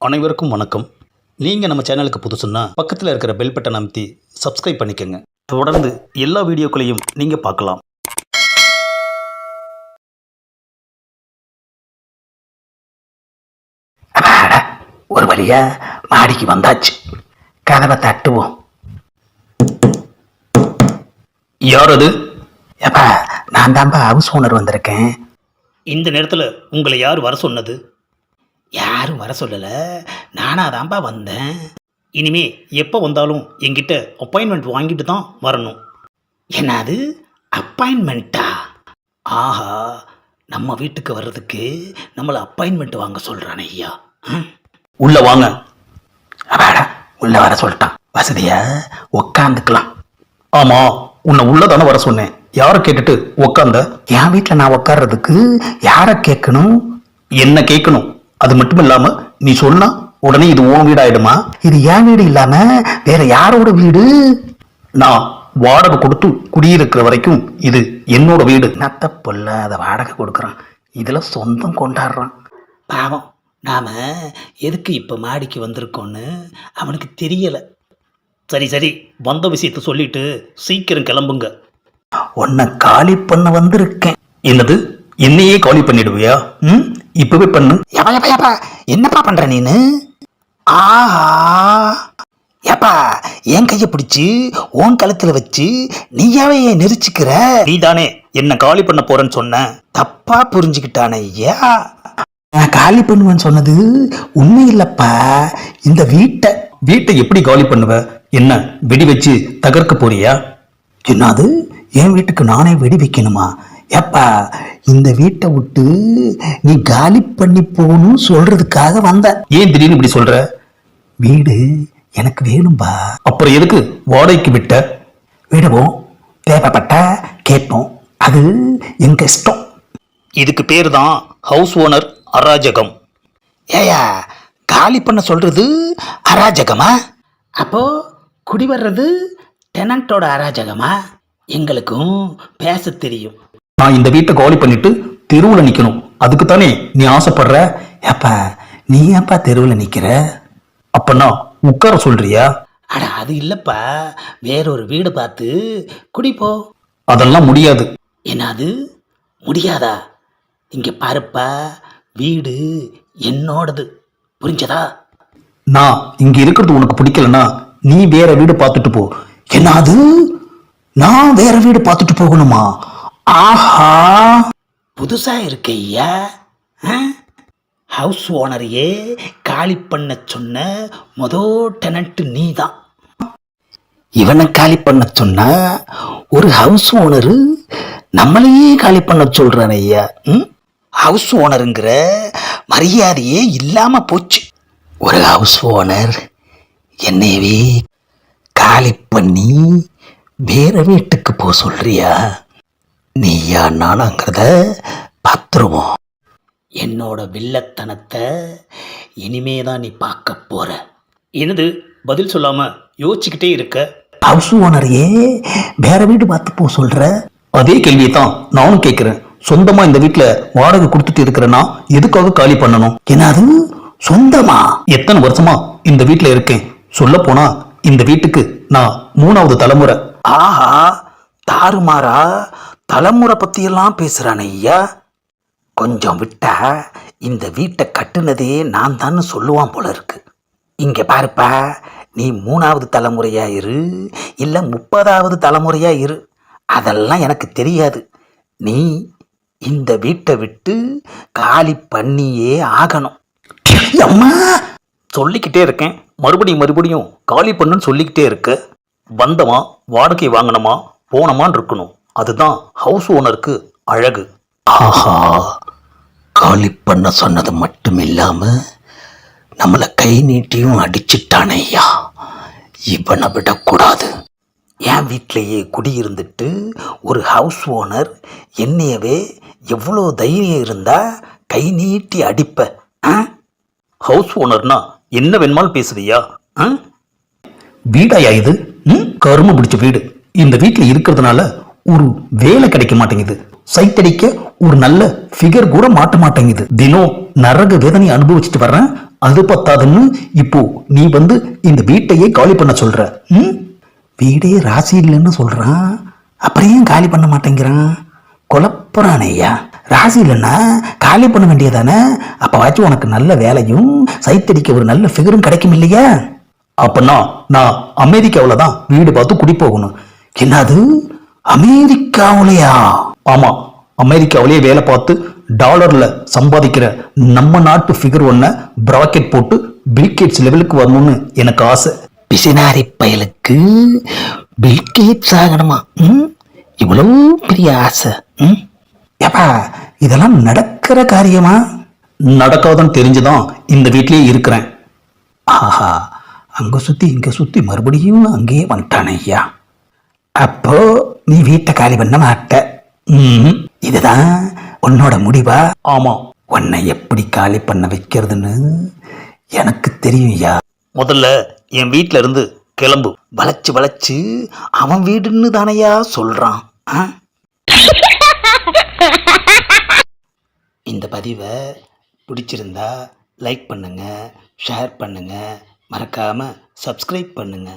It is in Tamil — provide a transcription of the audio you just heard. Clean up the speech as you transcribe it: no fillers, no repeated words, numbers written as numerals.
அனைவருக்கும் வணக்கம். நீங்கள் நம்ம சேனலுக்கு புதுசுன்னா பக்கத்தில் இருக்கிற பெல் பட்டன் அமைத்தி சப்ஸ்கிரைப் பண்ணிக்கோங்க. தொடர்ந்து எல்லா வீடியோக்களையும் நீங்கள் பார்க்கலாம். ஒரு வழியா மாடிக்கு வந்தாச்சு. கதவை தட்டுவோம். யார் அது? ஏப்பா, நான் தான்ப்பா ஹவுஸ் ஓனர் வந்திருக்கேன். இந்த நேரத்தில் உங்களை யார் வர சொன்னது? யாரும் வர சொல்லலை, நானாக தான்ப்பா வந்தேன். இனிமே எப்போ வந்தாலும் என்கிட்ட அப்பாயின்மெண்ட் வாங்கிட்டு தான் வரணும். என்னது அப்பாயின்மெண்ட்டா? ஆஹா, நம்ம வீட்டுக்கு வர்றதுக்கு நம்மளை அப்பாயின்மெண்ட் வாங்க சொல்கிறான் ஐயா. உள்ள வாங்க. அப்பாடா, உள்ள வர சொல்லிட்டான். வசதியா உக்காந்துக்கலாம். ஆமாம், உன்னை உள்ள தானே வர சொன்னேன். யாரை கேட்டுட்டு உக்காந்த? என் வீட்டில் நான் உட்கார்றதுக்கு யாரை கேட்கணும்? என்ன கேட்கணும்? அது மட்டும் இல்லாம நீ சொன்னா உடனே இது உன் வீடு ஆயிடுமா? இது என் வீடு இல்லாம வேற யாரோட வீடு? நான் வாடகை கொடுத்து குடியிருக்கிற வரைக்கும் இது என்னோட வீடு. நத்த பொல்ல, அதை வாடகை கொடுக்குறான், இதுல சொந்தம் கொண்டாடுறான். பாவம், நாம எதுக்கு இப்ப மாடிக்கு வந்திருக்கோன்னு அவனுக்கு தெரியல. சரி சரி, வந்த விஷயத்த சொல்லிட்டு சீக்கிரம் கிளம்புங்க. உன்னை காலி பண்ண வந்திருக்கேன். என்னது, என்னையே காலி பண்ணிடுவியா? இப்பவே பண்ணு. என்னப்பா பண்ற நீனு? ஆஹா, ஏப்பா, என் கையை பிடிச்சி உன் கழுத்துல வச்சு நீயாவே நெரிச்சுக்கிற. நீ தானே என்ன காலி பண்ண போறேன்னு சொன்ன. தப்பா புரிஞ்சுக்கிட்டானே ஐயா. நான் காலி பண்ணுவேன்னு சொன்னது உண்மை இல்லப்பா. இந்த வீட்டை எப்படி காலி பண்ணுவ? என்ன வெடி வச்சு தகர்க்க போறியா? என்னது, என் வீட்டுக்கு நானே வெடி வைக்கணுமா? ஏப்பா, இந்த வீட்டை விட்டு நீ காலி பண்ணி போகணும்னு சொல்றதுக்காக வந்த. ஏன் திடீர்னு இப்படி சொல்ற? வீடு எனக்கு வேணும்பா. அப்புறம் எதுக்கு வாடகைக்கு விட்ட? விடுவோம், தேவைப்பட்டா கேட்போம், அது எங்க இஷ்டம். இதுக்கு பேர் தான் ஹவுஸ் ஓனர் அராஜகம். ஏயா, காலி பண்ண சொல்றது அராஜகமா? அப்போ குடி வர்றது டெனண்டோட அராஜகமா? எங்களுக்கும் பேச தெரியும். நான் இந்த வீட்டை காலி பண்ணிட்டு தெருவில் நிக்கணும், அதுக்கு தானே நீ ஆசைப்படுற? ஏப்பா, நீ ஏப்பா தெருவில் நிக்கிற? அப்பனா உட்கார சொல்றியா? அட, அது இல்லப்பா, வேறொரு வீடு பார்த்து குடிப்போ. அதெல்லாம் முடியாது. என்னது முடியாதா? இங்க பாருப்பா, வீடு என்னோடது, புரிஞ்சதா? நான் இங்க இருக்கிறது உனக்கு பிடிக்கலன்னா நீ வேற வீடு பார்த்துட்டு போ. என்னது, நான் வேற வீடு பார்த்துட்டு போகணுமா? ஆஹா, புதுசா இருக்க ஐயா. ஹவுஸ் ஓனரையே காலி பண்ண சொன்ன மொதல் டெனண்ட் நீ தான். இவனை காலி பண்ண சொன்னா ஒரு ஹவுஸ் ஓனரு நம்மளையே காலி பண்ண சொல்றான் ஐயா. ஹவுஸ் ஓனருங்கிற மரியாதையே இல்லாம போச்சு. ஒரு ஹவுஸ் ஓனர் என்னையவே காலி பண்ணி வேற வீட்டுக்கு போ சொல்றியா? நீயா நானாங்கிறத பார்த்துருவோம். என்னோட வில்லத்தனத்தை இனிமேதான் நீ பார்க்க போற. என்னது, பதில் சொல்லாம யோசிச்சுக்கிட்டே இருக்க? ஹவுஸ் ஓனரையே வேற வீடு பார்த்து போ சொல்ற? அதே கேள்வியை தான் நானும் கேட்கிறேன். சொந்தமா இந்த வீட்டுல வாடகை கொடுத்துட்டு இருக்கிறேன்னா எதுக்காக காலி பண்ணணும்? என்னது, சொந்தமா? எத்தனை வருஷமா இந்த வீட்டுல இருக்கேன். சொல்ல போனா இந்த வீட்டுக்கு நான் 3வது தலைமுறை. ஆஹா, தாறுமாறா தலைமுறை பத்தியெல்லாம் பேசுறான் ஐயா. கொஞ்சம் விட்டா இந்த வீட்டை கட்டுனதே நான் தான் சொல்லுவான் போல இருக்கு. இங்க பாருப்பா, நீ 3வது தலைமுறையா இரு, இல்ல 30வது தலைமுறையா இரு, அதெல்லாம் எனக்கு தெரியாது. நீ இந்த வீட்டை விட்டு காலி பண்ணியே ஆகணும். அம்மா, சொல்லிக்கிட்டே இருக்கேன், மறுபடியும் காலி பண்ணுன்னு சொல்லிக்கிட்டே இருக்க. வந்தமா வாடகை வாங்கினமா போனமான்னு இருக்கணும். அதுதான் ஹவுஸ் ஓனருக்கு அழகு. ஆஹா, காலி பண்ண சொன்னது மட்டும் இல்லாம நம்மளை கை நீட்டியும் அடிச்சிட்டானே ஐயா. இவனை விடக்கூடாது. என் வீட்டிலேயே குடியிருந்துட்டு ஒரு ஹவுஸ் ஓனர் என்னையவே எவ்வளோ தைரியம் இருந்தா கை நீட்டி அடிப்ப? ஹவுஸ் ஓனர்னா என்ன வேணுமாலும் பேசுறியா? வீடாயா இது? கரும பிடிச்ச வீடு. இந்த வீட்டில் இருக்கிறதுனால ஒரு வேலை கிடைக்க மாட்டேங்குது. சைத்தடிக்க ஒரு நல்ல ஃபிகர் கூட மாட்ட மாட்டேங்குது. தினம் நரக வேதனை அனுபவிச்சுட்டு வர்றேன். அது பத்தாதுன்னு இப்போ நீ வந்து இந்த வீட்டையே காலி பண்ண சொல்ற. ம்? வீடே ராசி இல்லைன்னு சொல்றான், அப்புறம் ஏன் காலி பண்ண மாட்டேங்கிறான்? குழப்பறானே ஐயா. ராசி இல்லைன்னா காலி பண்ண வேண்டியதானே? அப்பவாச்சும் உனக்கு நல்ல வேலையும் சைத்தடிக்க ஒரு நல்ல ஃபிகரும் கிடைக்கும் இல்லையா? அப்பன்னா நான் அமெரிக்காவில் தான் வீடு பார்த்து குடி போகணும். என்னது, அமெரிக்காவுலையா? ஆமா, அமெரிக்காவிலேயே வேலை பார்த்து டாலர்ல சம்பாதிக்கிற நம்ம நாட்டு ஃபிகர் ஒன்ன பிராக்கெட் போட்டு பில்கேட்ஸ் லெவலுக்கு வரணும்னு எனக்கு ஆசை. பிசினாரி பயலுக்கு பில்கேட்ஸ் ஆகணுமா? இவ்வளோ பெரிய ஆசை. ஏப்பா, இதெல்லாம் நடக்கிற காரியமா? நடக்காதுன்னு தெரிஞ்சுதான் இந்த வீட்லயே இருக்கிறேன். ஆஹா, அங்க சுத்தி இங்க சுத்தி மறுபடியும் அங்கேயே வந்துட்டானே ஐயா. அப்போ நீ வீட்டை காலி பண்ண மாட்ட. இதுதான் உன்னோட முடிவா? ஆமா, உன்னை எப்படி காலி பண்ண வைக்கிறதுன்னு எனக்கு தெரியும் ஐயா. முதல்ல என் வீட்ல இருந்து கிளம்பு. வளைச்சு வளைச்சு அவன் வீடுன்னு தானையா சொல்றான். இந்த பதிவை பிடிச்சிருந்தா லைக் பண்ணுங்க, ஷேர் பண்ணுங்க, மறக்காம சப்ஸ்கிரைப் பண்ணுங்க.